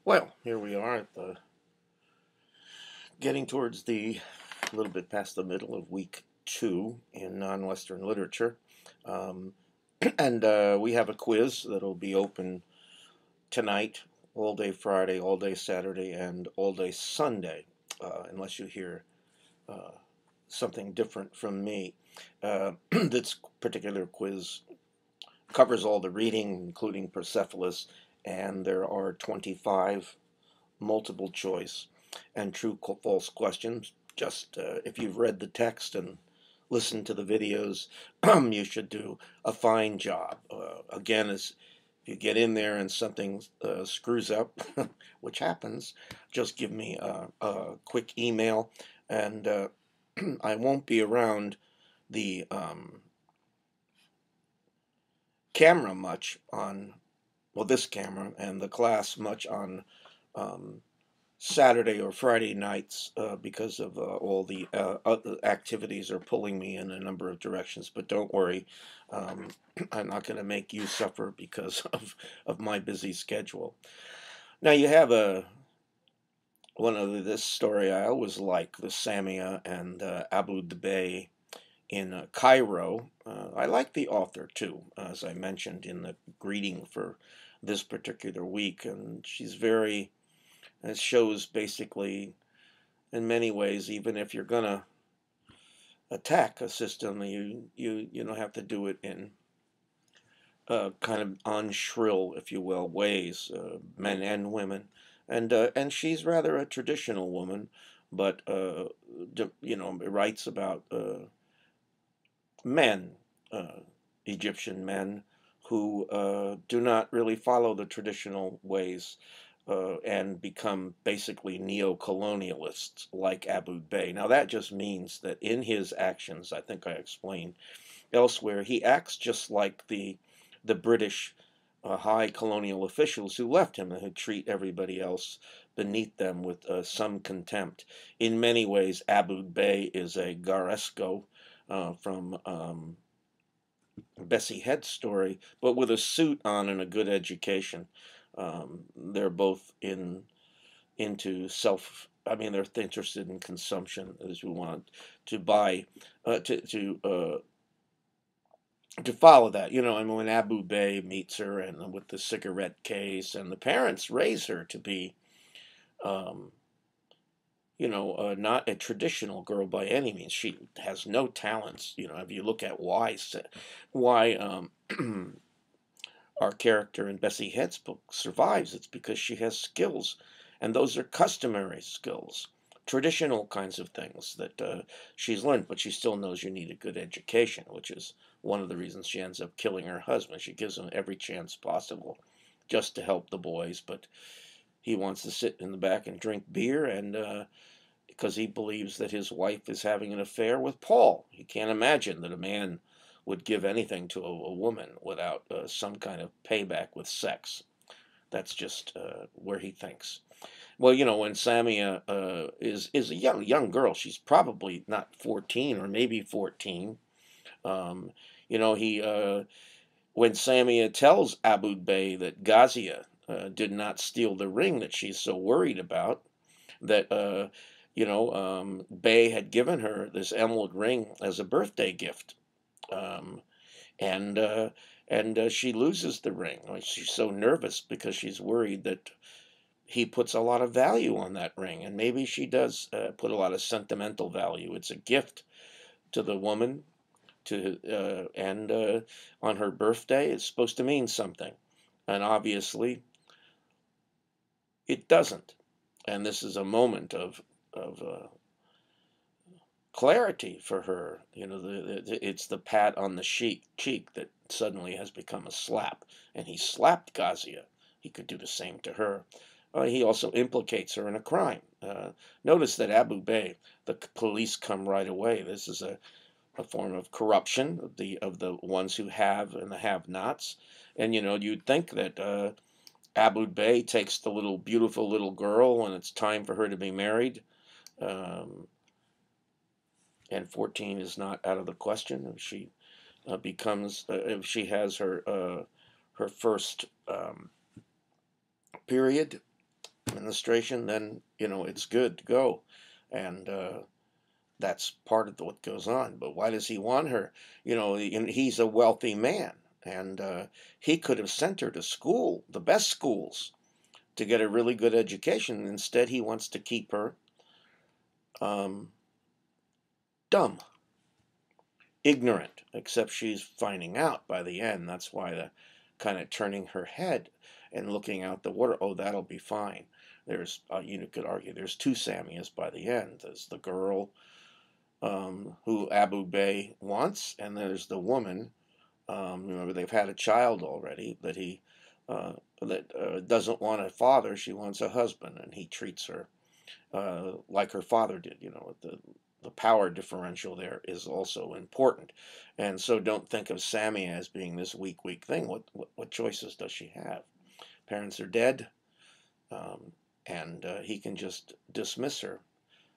Well, here we are at the getting towards the a little bit past the middle of week 2 in non-Western literature, um, and we have a quiz that'll be open tonight, all day Friday, all day Saturday, and all day Sunday, unless you hear uh, something different from me. This particular quiz covers all the reading, including Persepolis, and there are 25 multiple choice and true false questions. Just if you've read the text and listened to the videos, you should do a fine job. Again, as if you get in there and something screws up, which happens, just give me a quick email, and I won't be around the camera much on, well, this camera and the class much on um, Saturday or Friday nights because of all the other activities are pulling me in a number of directions. But don't worry, um, I'm not going to make you suffer because of my busy schedule. Now you have one of this story I always like, the Samia and Abu Dhabi in Cairo. I like the author too, as I mentioned in the greeting for this particular week, and she's very. It shows basically, in many ways, even if you're gonna attack a system, you don't have to do it in kind of on shrill, if you will, ways, men and women, and she's rather a traditional woman, but writes about men, uh, Egyptian men, who do not really follow the traditional ways and become basically neo-colonialists like Abu Bey. Now that just means that in his actions, I think I explained elsewhere, he acts just like the British high colonial officials who left him and who treat everybody else beneath them with some contempt. In many ways, Abu Bey is a Garesco from Bessie Head's story, but with a suit on and a good education. They're both into self. I mean, they're interested in consumption, as we want to buy, to follow that. I mean, when Abu Bey meets her and with the cigarette case, and the parents raise her to be, um, not a traditional girl by any means. She has no talents. If you look at why our character in Bessie Head's book survives, it's because she has skills, and those are customary skills, traditional kinds of things that she's learned, but she still knows you need a good education, which is one of the reasons she ends up killing her husband. She gives him every chance possible just to help the boys, but he wants to sit in the back and drink beer, and because he believes that his wife is having an affair with Paul. He can't imagine that a man would give anything to a woman without some kind of payback with sex. That's just where he thinks. Well, when Samia is a young girl, she's probably not 14 or maybe 14. Um, he when Samia tells Abu Bey that Gazia did not steal the ring that she's so worried about, that Bey had given her this emerald ring as a birthday gift, um, and she loses the ring. She's so nervous because she's worried that he puts a lot of value on that ring, and maybe she does put a lot of sentimental value. It's a gift to the woman, and on her birthday, it's supposed to mean something, and obviously, it doesn't. And this is a moment of clarity for her. It's the pat on the cheek that suddenly has become a slap, and he slapped Gazia. He could do the same to her. He also implicates her in a crime. Notice that Abu Bey, the police come right away. This is a form of corruption of the ones who have and the have-nots. And you'd think that Abu Bey takes the beautiful little girl when it's time for her to be married. Um, and 14 is not out of the question. If she if she has her first period, administration, then it's good to go, and that's part of what goes on. But why does he want her? He's a wealthy man, and he could have sent her to school, the best schools, to get a really good education. Instead, he wants to keep her um, dumb, ignorant, except she's finding out by the end. That's why the kind of turning her head and looking out the water. Oh, that'll be fine. There's, you could argue, there's two Samias by the end. There's the girl who Abu Bey wants, and there's the woman. Remember, they've had a child already that he doesn't want a father. She wants a husband, and he treats her like her father did. The power differential there is also important, and so don't think of Sammy as being this weak thing. What choices does she have? Parents are dead, and he can just dismiss her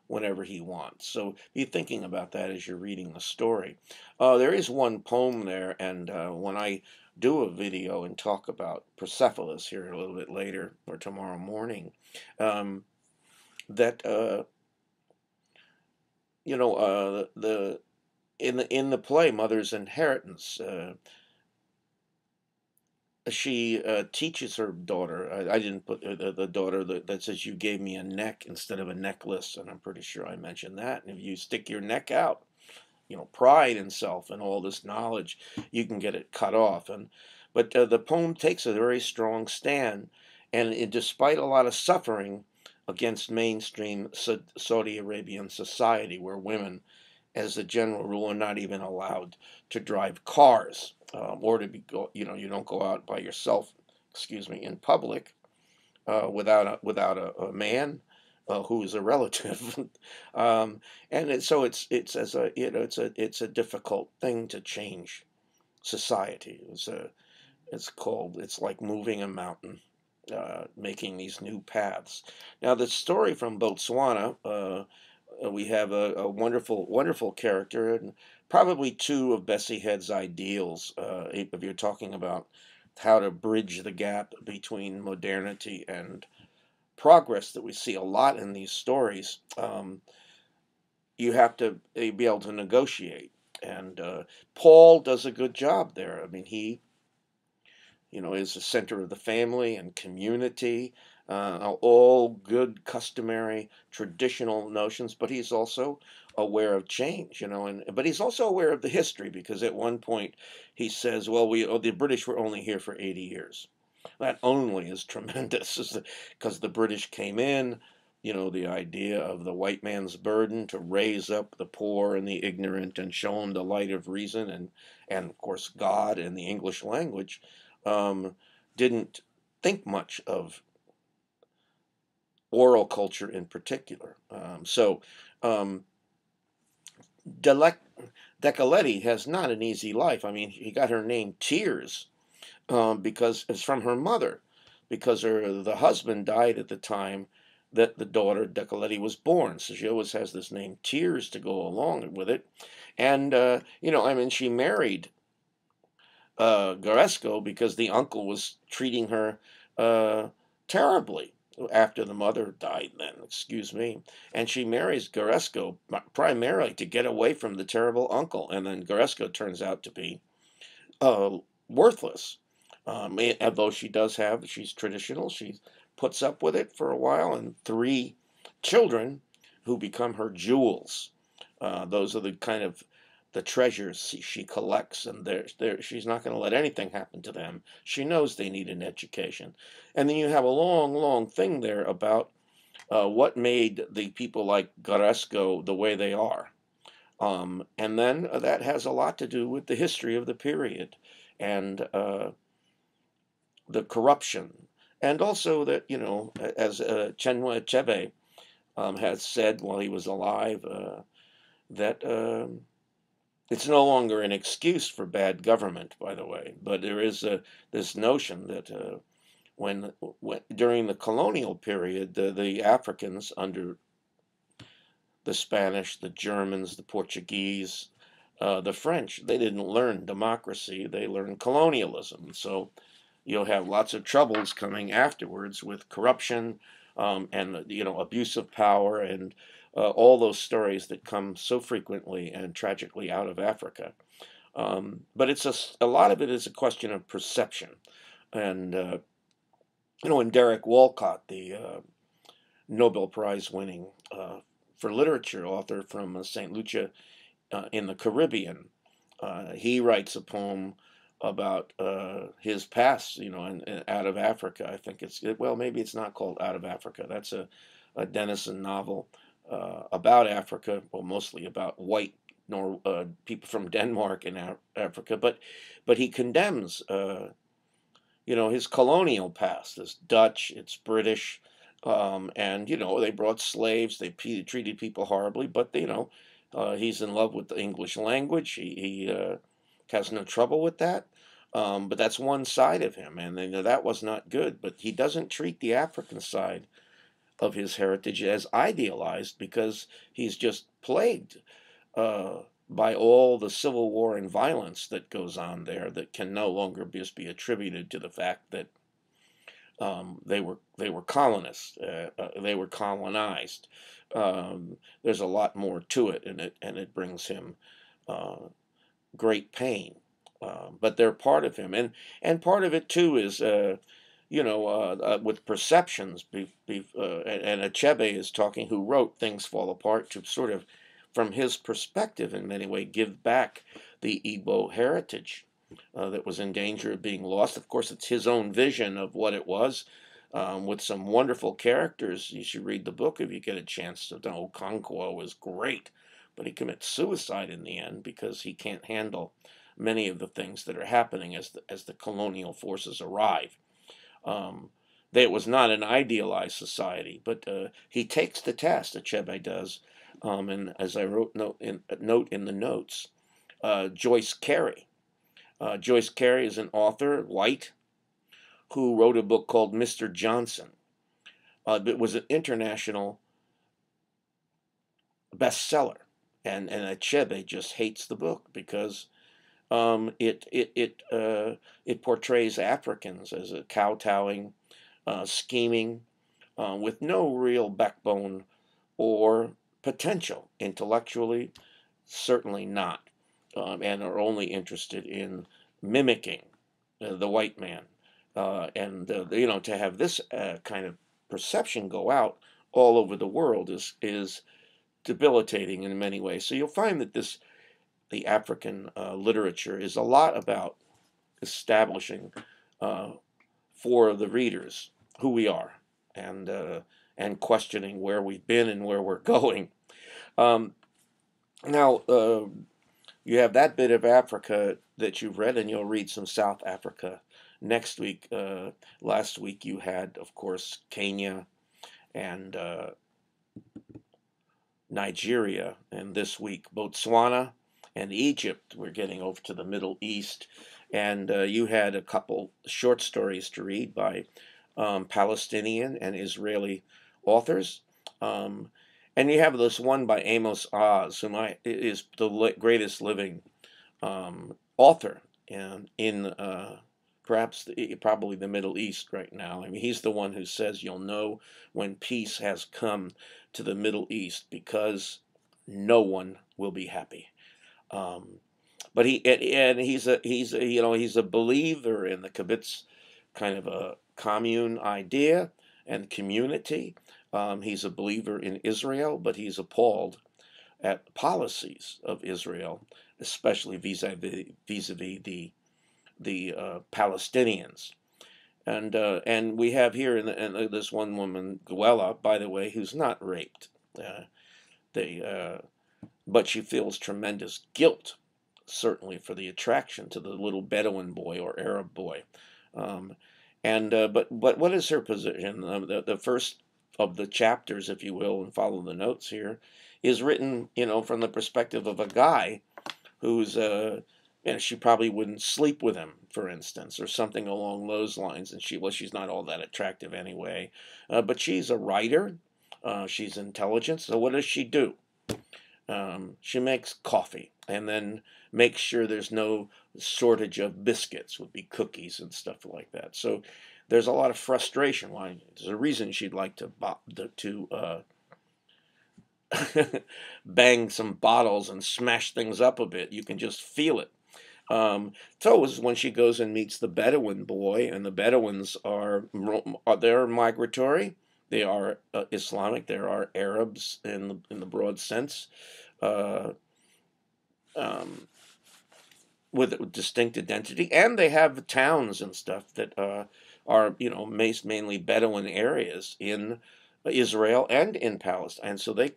whenever he wants. So be thinking about that as you're reading the story. There is one poem there, and when I do a video and talk about Persepolis here a little bit later or tomorrow morning, that the in the play Mother's Inheritance, she teaches her daughter. I didn't put the daughter that says, "You gave me a neck instead of a necklace," and I'm pretty sure I mentioned that. And if you stick your neck out, pride in self and all this knowledge, you can get it cut off. But the poem takes a very strong stand, and despite a lot of suffering against mainstream Saudi Arabian society, where women, as a general rule, are not even allowed to drive cars, or to be you don't go out by yourself, in public without a man who is a relative, so it's as a it's a difficult thing to change society. It's like moving a mountain, making these new paths. Now, the story from Botswana, we have a wonderful character, and probably two of Bessie Head's ideals, if you're talking about how to bridge the gap between modernity and progress that we see a lot in these stories. You have to be able to negotiate, and Paul does a good job there. I mean, he is the center of the family and community, all good, customary, traditional notions, but he's also aware of change, but he's also aware of the history, because at one point he says, well, the British were only here for 80 years. That only is tremendous, because the British came in, the idea of the white man's burden to raise up the poor and the ignorant and show them the light of reason, and of course God and the English language, didn't think much of oral culture in particular. Um, Decollete has not an easy life. I mean, he got her name Tears, because it's from her mother, because the husband died at the time that the daughter Decollete was born. So she always has this name Tears to go along with it. And, she married Garesco because the uncle was treating her terribly after the mother died then, and she marries Garesco primarily to get away from the terrible uncle, and then Garesco turns out to be worthless. Although she's traditional, she puts up with it for a while, and 3 children who become her jewels. Those are the kind of the treasures she collects, and she's not going to let anything happen to them. She knows they need an education. And then you have a long thing there about what made the people like Garesco the way they are. And then that has a lot to do with the history of the period, and the corruption. And also that, as Chinua Achebe has said while he was alive, that it's no longer an excuse for bad government, by the way, but there is this notion that when during the colonial period, the Africans under the Spanish, the Germans, the Portuguese, the French, they didn't learn democracy, they learned colonialism. So you'll have lots of troubles coming afterwards with corruption, and abuse of power, and all those stories that come so frequently and tragically out of Africa. But a lot of it is a question of perception, and and Derek Walcott, the Nobel Prize winning for literature author from St. Lucia in the Caribbean, he writes a poem about his past, and out of Africa. I think well, maybe it's not called Out of Africa. That's a Dennison novel about Africa, well, mostly about white people from Denmark and Africa, but he condemns his colonial past. It's Dutch, it's British, and they brought slaves. They treated people horribly, but he's in love with the English language. He has no trouble with that. But that's one side of him, and that was not good. But he doesn't treat the African side of his heritage as idealized, because he's just plagued by all the civil war and violence that goes on there, that can no longer just be attributed to the fact that they were colonists, they were colonized. There's a lot more to it, and it brings him great pain. But they're part of him, and part of it too is with perceptions. And Achebe is talking, who wrote Things Fall Apart, to sort of, from his perspective, in many ways, give back the Igbo heritage that was in danger of being lost. Of course, it's his own vision of what it was, with some wonderful characters. You should read the book if you get a chance to know. Okonkwo was great, but he commits suicide in the end because he can't handle many of the things that are happening as the colonial forces arrive. It was not an idealized society, but he takes the test, Achebe does, and as I wrote note in the notes, Joyce Carey. Joyce Carey is an author, white, who wrote a book called Mr. Johnson. It was an international bestseller, and Achebe just hates the book because it portrays Africans as a kowtowing, scheming, with no real backbone or potential intellectually, certainly not, and are only interested in mimicking the white man. And to have this kind of perception go out all over the world is debilitating in many ways. So you'll find that the African literature is a lot about establishing for the readers who we are, and questioning where we've been and where we're going. Now, you have that bit of Africa that you've read, and you'll read some South Africa next week. Last week you had, of course, Kenya and Nigeria, and this week Botswana and Egypt. We're getting over to the Middle East, and you had a couple short stories to read by Palestinian and Israeli authors. And you have this one by Amos Oz, who is the greatest living author in probably the Middle East right now. I mean, he's the one who says you'll know when peace has come to the Middle East, because no one will be happy. But he's a believer in the kibbutz kind of a commune idea and community. He's a believer in Israel, but he's appalled at the policies of Israel, especially vis-a-vis the Palestinians. And we have here in this one woman, Guella, by the way, who's not raped. But she feels tremendous guilt, certainly, for the attraction to the little Bedouin boy or Arab boy. But what is her position? The first of the chapters, if you will, and follow the notes here, is written, from the perspective of a guy who's, she probably wouldn't sleep with him, for instance, or something along those lines. And she's not all that attractive anyway. But she's a writer. She's intelligent. So what does she do? She makes coffee and then makes sure there's no shortage of biscuits, would be cookies and stuff like that. So there's a lot of frustration. Why? There's a reason she'd like to bang some bottles and smash things up a bit. You can just feel it. So is when she goes and meets the Bedouin boy, and the Bedouins they're migratory. They are Islamic. There are Arabs in the broad sense, uh, um, with a distinct identity, and they have towns and stuff that are mainly Bedouin areas in Israel and in Palestine. So they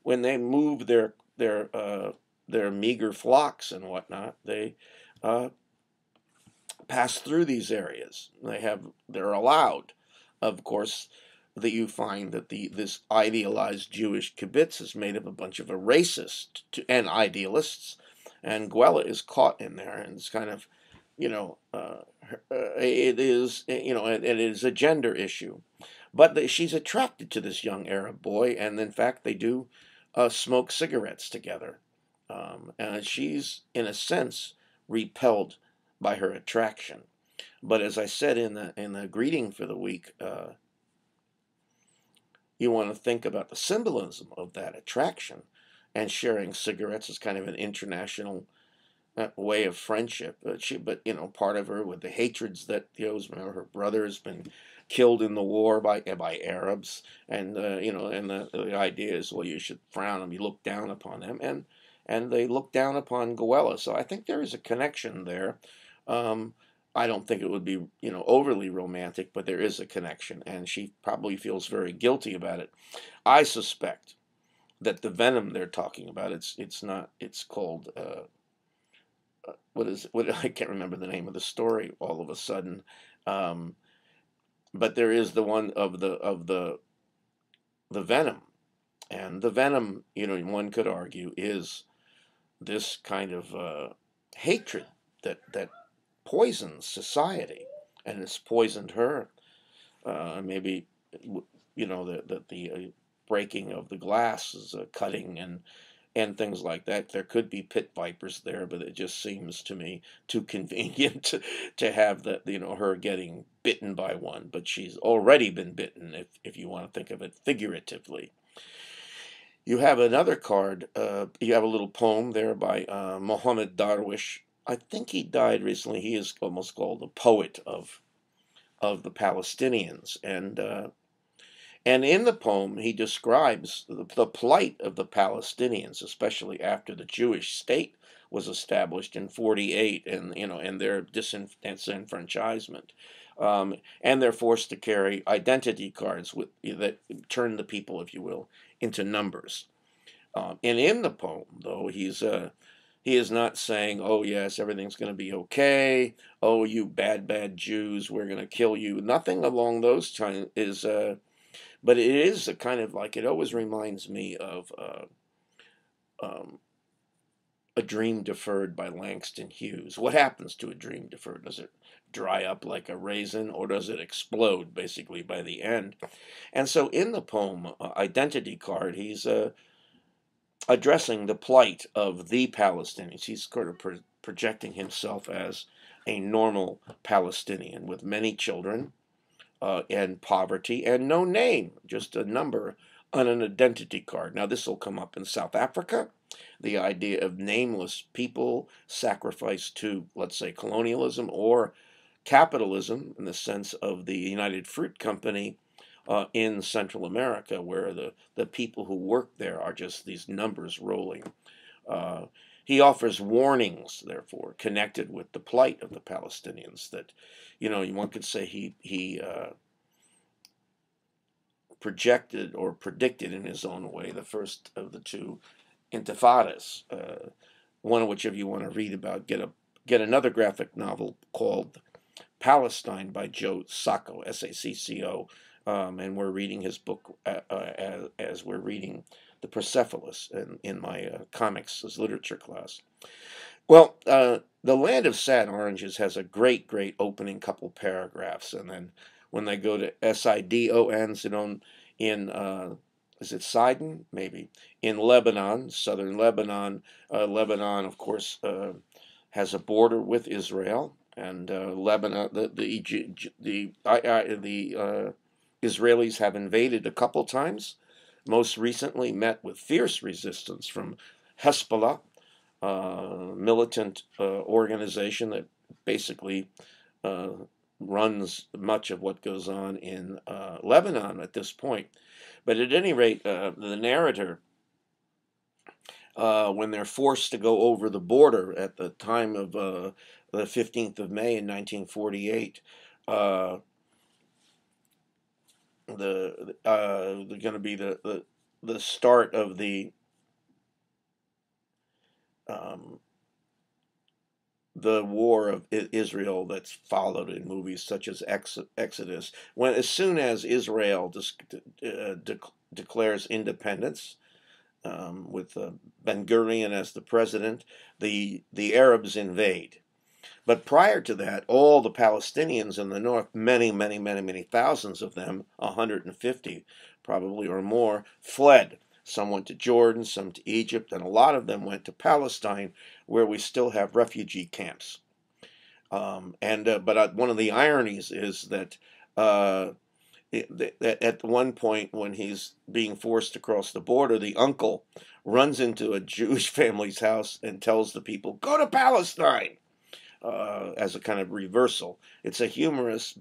when they move their meager flocks and whatnot, they uh, pass through these areas. They're allowed, of course. That you find that this idealized Jewish kibbutz is made of a bunch of racists and idealists, and Gwella is caught in there, and it's kind of, it is, and it is a gender issue, but she's attracted to this young Arab boy, and in fact they do smoke cigarettes together, and she's in a sense repelled by her attraction. But as I said in the greeting for the week, you want to think about the symbolism of that attraction, and sharing cigarettes is kind of an international way of friendship. But part of her with the hatreds that remember her brother has been killed in the war by Arabs, and and the idea is, well, you should frown them, you look down upon them, and they look down upon Goella. So I think there is a connection there. I don't think it would be overly romantic, but there is a connection, and she probably feels very guilty about it. I suspect that the venom they're talking about, it's called what I can't remember the name of the story all of a sudden, um, but there is the one of the venom, and the venom, one could argue, is this kind of hatred that poisons society, and it's poisoned her. Maybe the breaking of the glasses, cutting and things like that. There could be pit vipers there, but it just seems to me too convenient to have her getting bitten by one. But she's already been bitten, if you want to think of it figuratively. You have another card. You have a little poem there by Mohammed Darwish. I think he died recently. He is almost called the poet of the Palestinians, and in the poem he describes the plight of the Palestinians, especially after the Jewish state was established in 48, and their disenfranchisement, and they're forced to carry identity cards that turn the people, if you will, into numbers. And in the poem, though, he is not saying, "Oh yes, everything's going to be okay. Oh, you bad Jews, we're going to kill you." Nothing along those lines is. But it is a kind of like, it always reminds me of um, A Dream Deferred by Langston Hughes. What happens to a dream deferred? Does it dry up like a raisin, or does it explode basically by the end? And so in the poem Identity Card, he's addressing the plight of the Palestinians. He's sort of projecting himself as a normal Palestinian with many children, and poverty, and no name, just a number on an identity card. Now, this will come up in South Africa. The idea of nameless people sacrificed to, let's say, colonialism or capitalism, in the sense of the United Fruit Company in Central America, where the people who work there are just these numbers rolling. He offers warnings, therefore, connected with the plight of the Palestinians, that, one could say he projected or predicted in his own way the first of the two intifadas, one of which, if you want to read about, get another graphic novel called Palestine by Joe Sacco, Sacco, and we're reading his book as we're reading the Persepolis in my comics as literature class. Well, The Land of Sad Oranges has a great opening couple paragraphs, and then when they go to Sidon, is it Sidon? Maybe. In Lebanon, southern Lebanon. Lebanon, of course, has a border with Israel, And Lebanon, the Israelis have invaded a couple times. Most recently, met with fierce resistance from Hezbollah, militant organization that basically uh, runs much of what goes on in Lebanon at this point. But at any rate, the narrator, when they're forced to go over the border at the time of the 15th of May in 1948, uh, going to be the start of um, the war of Israel that's followed in movies such as Exodus. When as soon as Israel declares independence, with Ben Gurion as the president, the Arabs invade. But prior to that, all the Palestinians in the north, many thousands of them, 150 probably or more, fled. Some went to Jordan, some to Egypt, and a lot of them went to Palestine, where we still have refugee camps. But one of the ironies is that uh, at one point when he's being forced to cross the border, the uncle runs into a Jewish family's house and tells the people, "Go to Palestine." As a kind of reversal. It's a humorous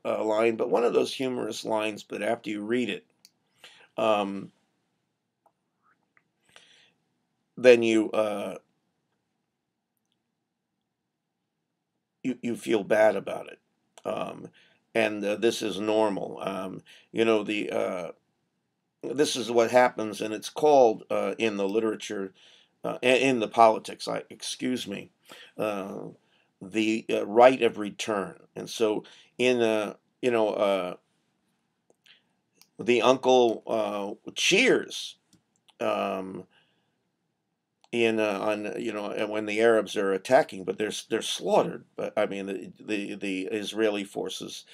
line, but one of those humorous lines. But after you read it, um, then you feel bad about it, and this is normal. The this is what happens, and it's called in the literature, in the politics. Excuse me. Uh, the right of return. And so in the uncle cheers um, in on when the Arabs are attacking, but they're slaughtered. But I mean the Israeli forces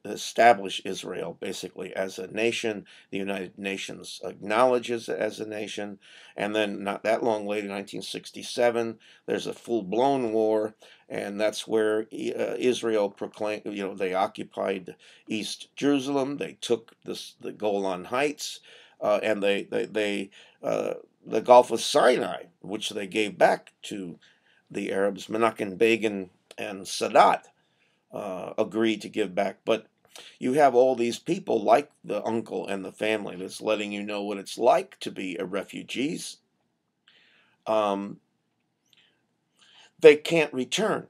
establish Israel basically as a nation. The United Nations acknowledges it as a nation. And then not that long later, 1967, there's a full-blown war, and that's where Israel proclaimed, they occupied East Jerusalem, they took the Golan Heights, and the Gulf of Sinai, which they gave back to the Arabs. Menachem Begin and Sadat agreed to give back. But you have all these people like the uncle and the family that's letting you know what it's like to be a refugees. Um, they can't return,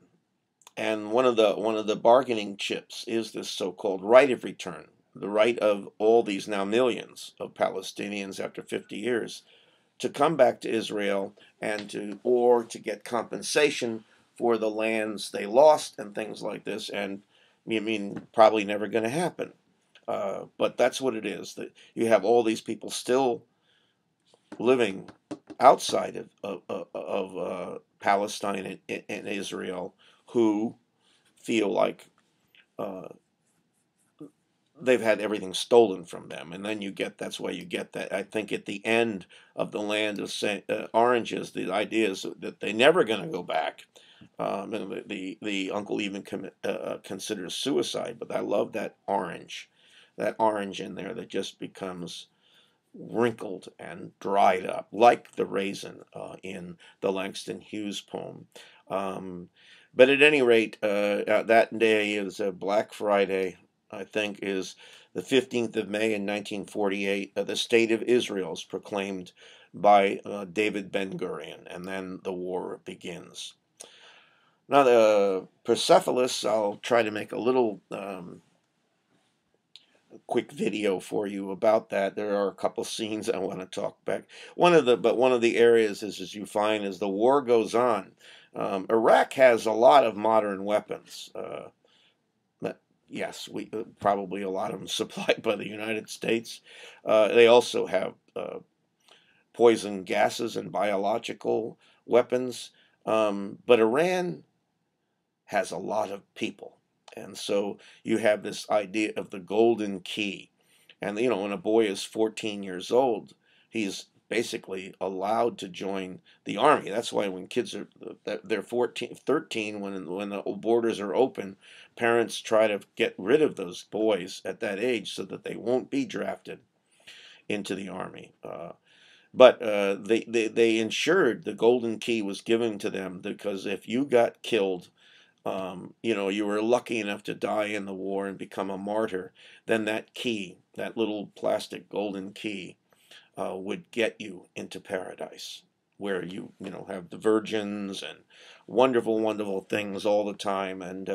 and one of the bargaining chips is this so-called right of return, the right of all these now millions of Palestinians after 50 years to come back to Israel and to get compensation for the lands they lost and things like this. And I mean, probably never going to happen. But that's what it is. That you have all these people still living outside of Palestine and Israel who feel like uh, they've had everything stolen from them. And then that's why you get that. I think at the end of the land of oranges, the idea is that they're never going to go back. And the uncle even considers suicide. But I love that orange in there that just becomes wrinkled and dried up, like the raisin in the Langston Hughes poem. Um, but at any rate, that day is a Black Friday, I think, is the 15th of May in 1948. The State of Israel is proclaimed by David Ben Gurion, and then the war begins. Now, the Persepolis, I'll try to make a little quick video for you about that. There are a couple scenes I want to talk back. One of the areas is, as you find, as the war goes on, Iraq has a lot of modern weapons. Yes, we probably a lot of them supplied by the United States. They also have poison gases and biological weapons. But Iran has a lot of people. And so you have this idea of the golden key. And, when a boy is 14 years old, he's basically allowed to join the army. That's why when kids are they're 14, 13, when the borders are open, parents try to get rid of those boys at that age so that they won't be drafted into the army. But they ensured the golden key was given to them, because if you got killed, you were lucky enough to die in the war and become a martyr, then that key, that little plastic golden key, would get you into paradise, where you have the virgins and wonderful, wonderful things all the time. And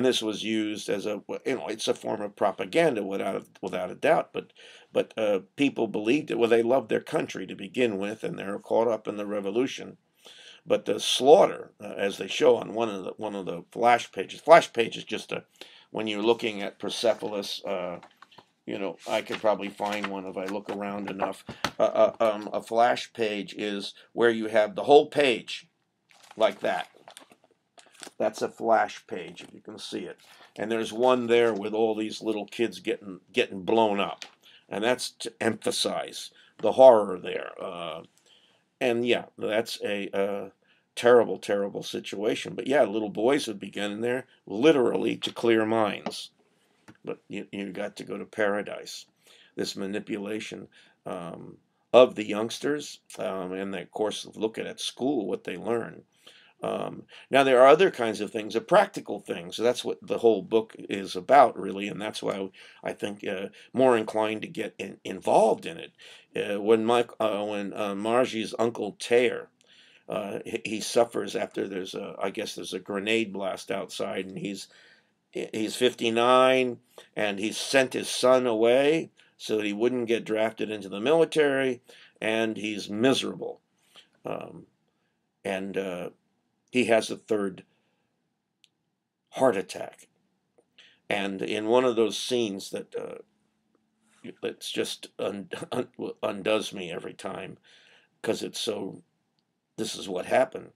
this was used as it's a form of propaganda without a doubt. But people believed it. Well, they loved their country to begin with, and they're caught up in the revolution. But the slaughter, as they show on one of the flash pages. Flash page is just when you're looking at Persepolis. I could probably find one if I look around enough. A flash page is where you have the whole page like that. That's a flash page, if you can see it. And there's one there with all these little kids getting blown up, and that's to emphasize the horror there. And yeah, that's a terrible, terrible situation. But yeah, little boys would be getting there literally to clear minds. But you got to go to paradise. This manipulation of the youngsters, and of course, look at school what they learn. Now there are other kinds of things, practical things. So that's what the whole book is about, really, and that's why I think more inclined to get involved in it. When Margie's uncle Taylor, he suffers after I guess there's a grenade blast outside, and he's 59, and he's sent his son away so that he wouldn't get drafted into the military, and he's miserable. And he has a third heart attack. And in one of those scenes that's just undoes me every time, because this is what happened.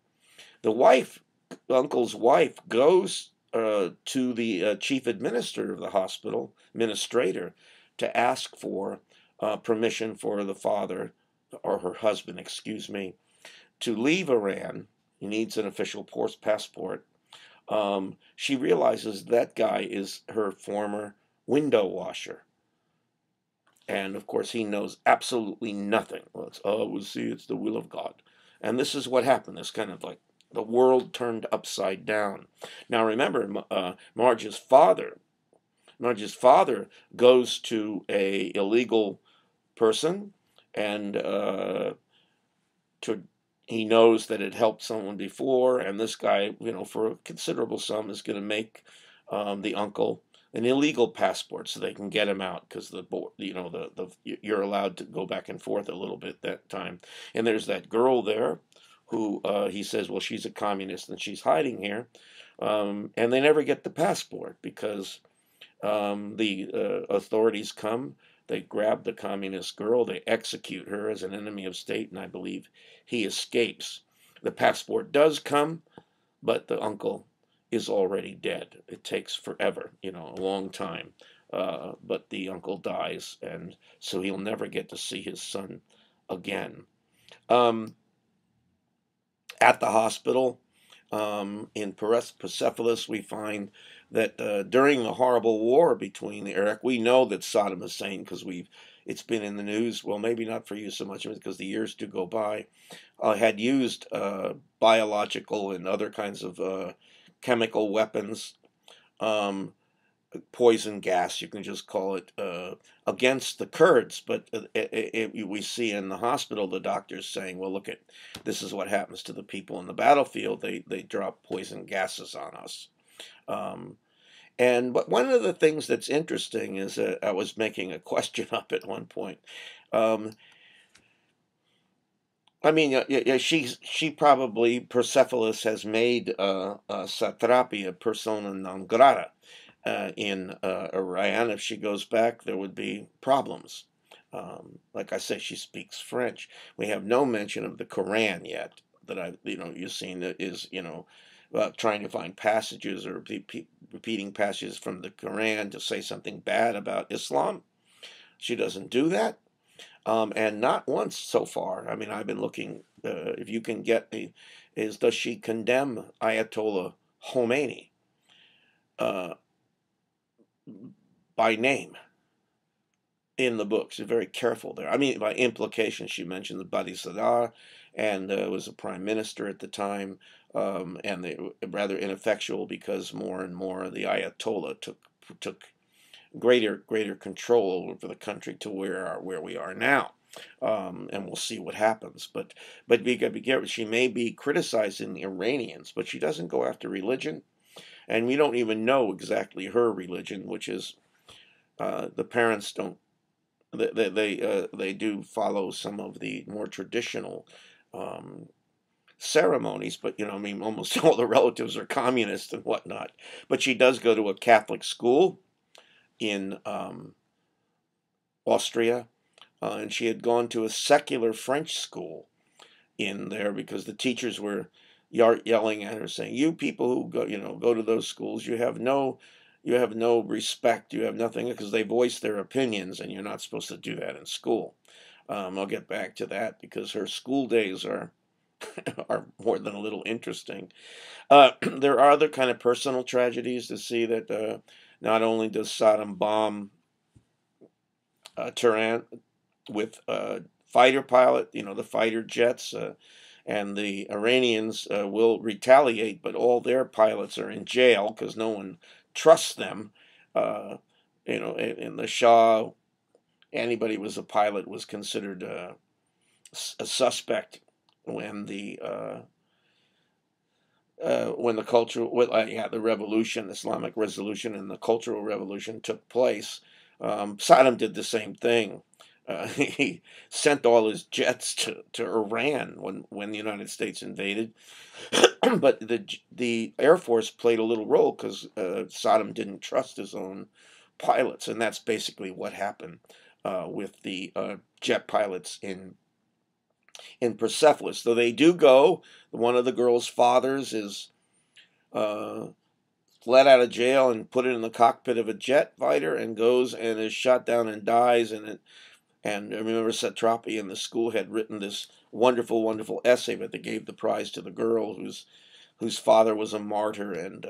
Uncle's wife goes to the chief administrator of the hospital, administrator, to ask for permission for the father, or her husband, excuse me, to leave Iran. He needs an official passport. She realizes that guy is her former window washer. And of course, he knows absolutely nothing. Well, it's the will of God. And this is what happened. This kind of like the world turned upside down. Now remember, Margie's father goes to a illegal person, and he knows that it helped someone before, and this guy, for a considerable sum, is going to make the uncle an illegal passport so they can get him out, because you're allowed to go back and forth a little bit that time. And there's that girl there who he says, well, she's a communist and she's hiding here, and they never get the passport because the authorities come. They grab the communist girl, they execute her as an enemy of state, and I believe he escapes. The passport does come, but the uncle is already dead. It takes forever, a long time. But the uncle dies, and so he'll never get to see his son again. At the hospital in Persepolis, we find that during the horrible war between Iraq, we know that Saddam Hussein, because it's been in the news, well, maybe not for you so much because the years do go by, had used biological and other kinds of chemical weapons, poison gas, you can just call it, against the Kurds. But we see in the hospital the doctors saying, well, look, this is what happens to the people in the battlefield. They drop poison gases on us. But one of the things that's interesting is I was making a question up at one point. She probably, Persepolis has made Satrapi a persona non grata in Iran. If she goes back, there would be problems. Like I say, she speaks French. We have no mention of the Quran yet that you've seen that is, trying to find passages or repeating passages from the Quran to say something bad about Islam. She doesn't do that. And not once so far. I mean, I've been looking. If you can get me, is does she condemn Ayatollah Khomeini uh, by name in the book? She's very careful there. I mean, by implication, she mentions Badi Sadr, and was a prime minister at the time, and they were rather ineffectual because more and more the Ayatollah took greater control over the country to where we are now. And we'll see what happens. But we got to be careful. She may be criticizing the Iranians, but she doesn't go after religion, and we don't even know exactly her religion, which is the parents don't. They do follow some of the more traditional um, ceremonies, but I mean, almost all the relatives are communists and whatnot. But she does go to a Catholic school in Austria, and she had gone to a secular French school in there because the teachers were yelling at her, saying, "You people who go to those schools, you have no respect, you have nothing," because they voice their opinions, and you're not supposed to do that in school. I'll get back to that because her school days are are more than a little interesting. There are other kind of personal tragedies to see that not only does Saddam bomb Turan with fighter pilot, the fighter jets, and the Iranians will retaliate, but all their pilots are in jail because no one trusts them. Uh, in the Shah, anybody who was a pilot was considered a suspect when the cultural, well, the revolution, Islamic Revolution, and the Cultural Revolution took place. Saddam did the same thing. He sent all his jets to Iran when the United States invaded, but the Air Force played a little role because Saddam didn't trust his own pilots, and that's basically what happened with the jet pilots in Persepolis. Though they do go, one of the girls' fathers is uh, let out of jail and put in the cockpit of a jet fighter and goes and is shot down and dies. And I remember Satrapi in the school had written this wonderful, wonderful essay, but they gave the prize to the girl whose father was a martyr. And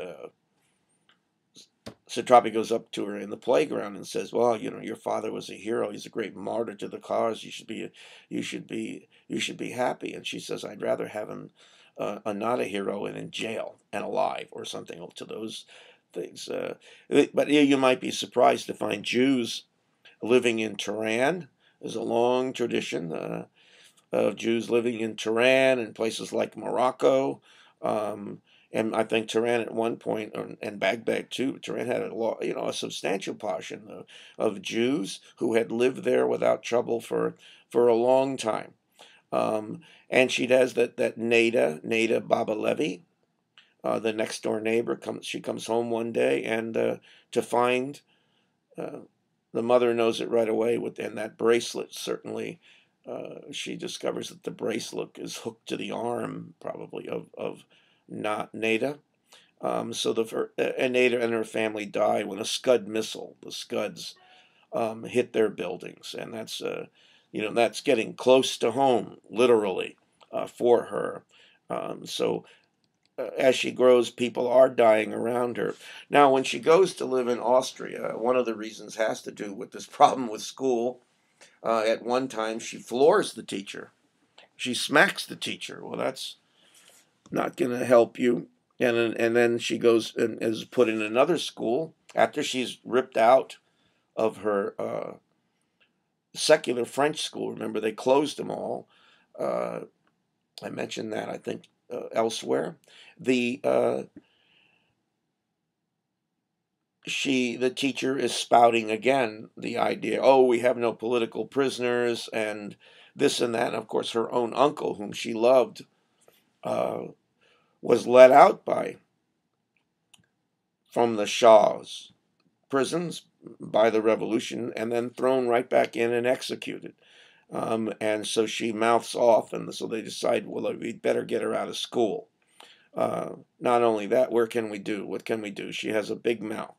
Satrapi goes up to her in the playground and says, "Well, your father was a hero. He's a great martyr to the cause. You should be happy." And she says, "I'd rather have him not a hero and in jail and alive," or something to those things. But you might be surprised to find Jews living in Turan. There's a long tradition of Jews living in Turan and places like Morocco. And I think Turan at one point, and Baghdad too, Turan had a substantial portion of Jews who had lived there without trouble for a long time. And she does that Nada Baba Levi, the next door neighbor, she comes home one day and to find uh, the mother knows it right away and that bracelet certainly. She discovers that the bracelet is hooked to the arm, probably of not Nada. So Nada and her family die when a Scud missile, the Scuds, hit their buildings, and that's getting close to home, literally, for her. So as she grows, people are dying around her. Now, when she goes to live in Austria, one of the reasons has to do with this problem with school. At one time, she floors the teacher. She smacks the teacher. Well, that's not going to help you. And then she goes and is put in another school after she's ripped out of her secular French school. Remember, they closed them all. Uh, I mentioned that, I think, elsewhere. The the teacher is spouting again the idea, oh, we have no political prisoners and this and that. And of course, her own uncle, whom she loved, uh, was let out from the Shah's prisons by the revolution and then thrown right back in and executed. And so she mouths off, and so they decide, well, we'd better get her out of school. Not only that, what can we do? She has a big mouth.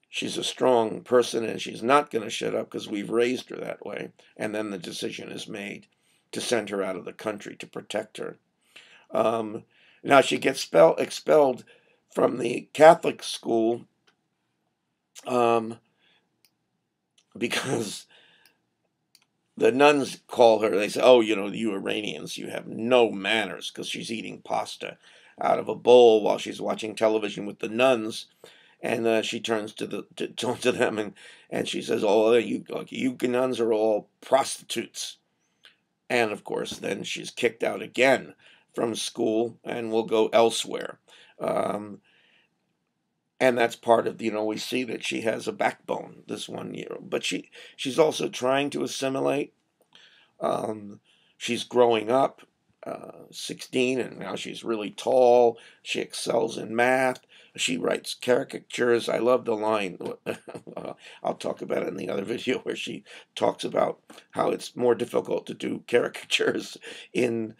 she's a strong person and she's not going to shut up because we've raised her that way. And then the decision is made to send her out of the country to protect her. Um, Now she gets expelled from the Catholic school um, because the nuns call her. They say, "Oh, you Iranians, you have no manners," because she's eating pasta out of a bowl while she's watching television with the nuns. And she turns to them and she says, "Oh, you nuns are all prostitutes." And of course, then she's kicked out again from school and will go elsewhere. Um, and that's part of, we see that she has a backbone this one year, but she's also trying to assimilate. Um, she's growing up, 16, and now she's really tall. She excels in math. She writes caricatures. I love the line. I'll talk about it in the other video where she talks about how it's more difficult to do caricatures in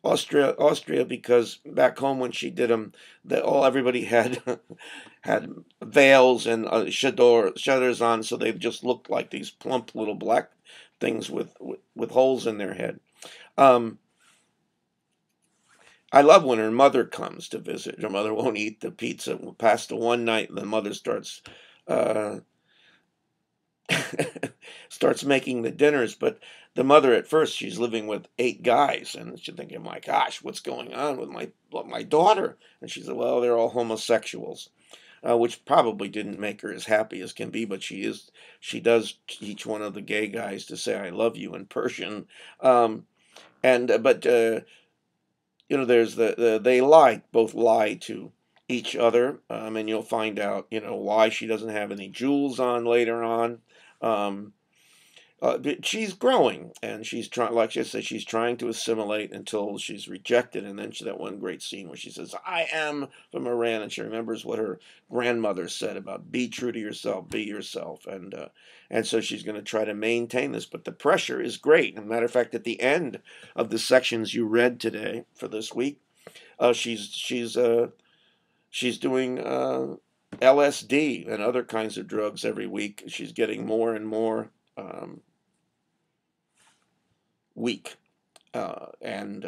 Austria because back home when she did them, everybody had had veils and shutters on, so they just looked like these plump little black things with holes in their head. Um, I love when her mother comes to visit. Her mother won't eat the pasta one night. The mother uh, starts making the dinners, but the mother at first she's living with 8 guys, and she's thinking, "My gosh, what's going on with my daughter?" And she said, "Well, they're all homosexuals." Which probably didn't make her as happy as can be, but she does teach one of the gay guys to say "I love you" in Persian, and but there's they both lie to each other, and you'll find out why she doesn't have any jewels on later on. Um, but she's growing, and she's trying, like I said, she's trying to assimilate until she's rejected. And then that one great scene where she says, "I am from Iran," and she remembers what her grandmother said about "be true to yourself, be yourself," and so she's going to try to maintain this. But the pressure is great. As a matter of fact, at the end of the sections you read today for this week, she's doing LSD and other kinds of drugs every week. She's getting more and more weak and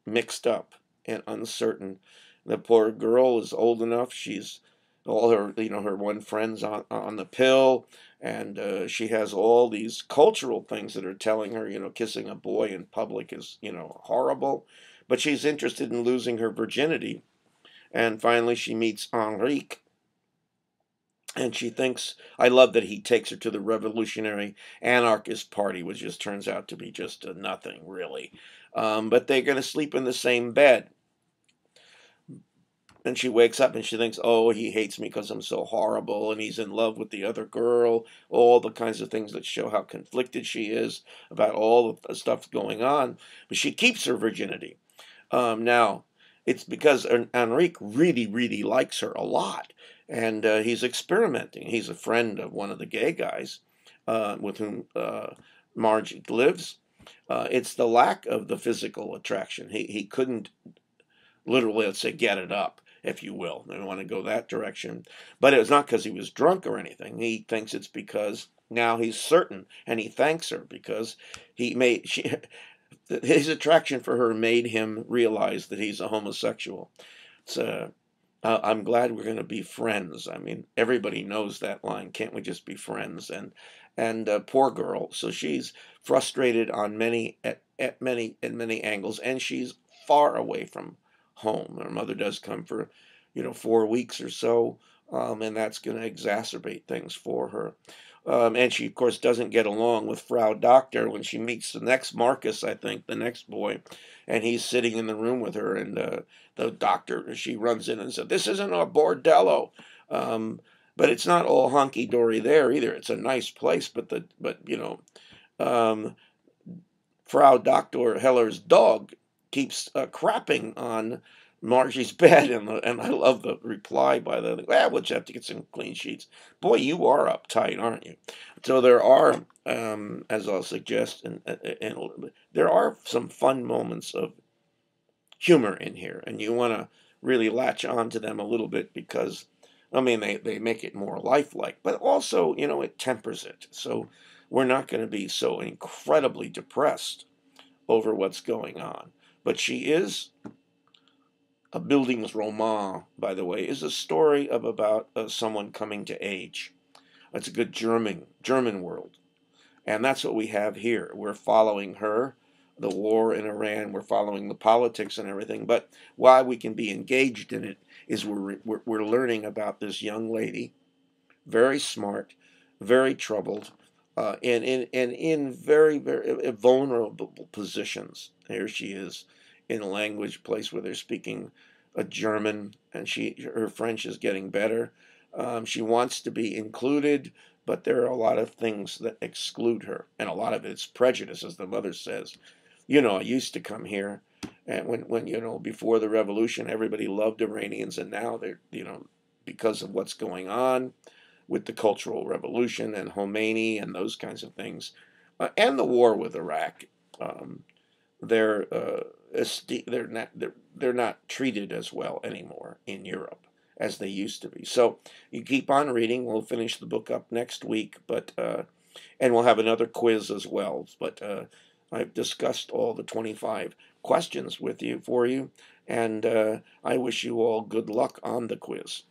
mixed up and uncertain. The poor girl is old enough. She's all her one friend's on the pill, and she has all these cultural things that are telling her, kissing a boy in public is, horrible. But she's interested in losing her virginity, and finally she meets Henrique, and she thinks, I love that he takes her to the revolutionary anarchist party, which just turns out to be just nothing, really. But they're going to sleep in the same bed. And she wakes up and she thinks, oh, he hates me because I'm so horrible, and he's in love with the other girl, all the kinds of things that show how conflicted she is about all the stuff going on. But she keeps her virginity. Now, it's because Enrique really, really likes her a lot, and he's experimenting. He's a friend of one of the gay guys with whom Margie lives. It's the lack of the physical attraction. He couldn't literally, let's say, get it up, if you will. I want to go that direction. But it was not because he was drunk or anything. He thinks it's because now he's certain, and he thanks her because his attraction for her made him realize that he's a homosexual. So I'm glad we're going to be friends. I mean, everybody knows that line. Can't we just be friends? And poor girl. So she's frustrated on many angles, and she's far away from home. Her mother does come for 4 weeks or so, and that's going to exacerbate things for her. And she, of course, doesn't get along with Frau Doctor when she meets the next Marcus, I think, the next boy, and he's sitting in the room with her, and the doctor, she runs in and says, "This isn't a bordello." But it's not all honky dory there either. It's a nice place, but um, Frau Doctor Heller's dog keeps crapping on Margie's bed, and I love the reply by we'll just have to get some clean sheets. Boy, you are uptight, aren't you? So there are, as I'll suggest, and there are some fun moments of humor in here, and you want to really latch on to them a little bit because I mean, they make it more lifelike, but also, it tempers it. So we're not going to be so incredibly depressed over what's going on. But she is a Bildungsroman, by the way, is a story of about someone coming to age. It's a good German world. And that's what we have here. We're following her, the war in Iran, we're following the politics and everything. But why we can be engaged in it is we're learning about this young lady, very smart, very troubled, and in very, very vulnerable positions. Here she is in a language place where they're speaking a German, and her French is getting better. She wants to be included, but there are a lot of things that exclude her, and a lot of it's prejudice, as the mother says. I used to come here, and when before the revolution, everybody loved Iranians, and now they're because of what's going on with the Cultural Revolution and Khomeini and those kinds of things, and the war with Iraq. Um, they're they're not treated as well anymore in Europe as they used to be. So you keep on reading. We'll finish the book up next week, but and we'll have another quiz as well. But I've discussed all the 25 questions with you for you, and I wish you all good luck on the quiz.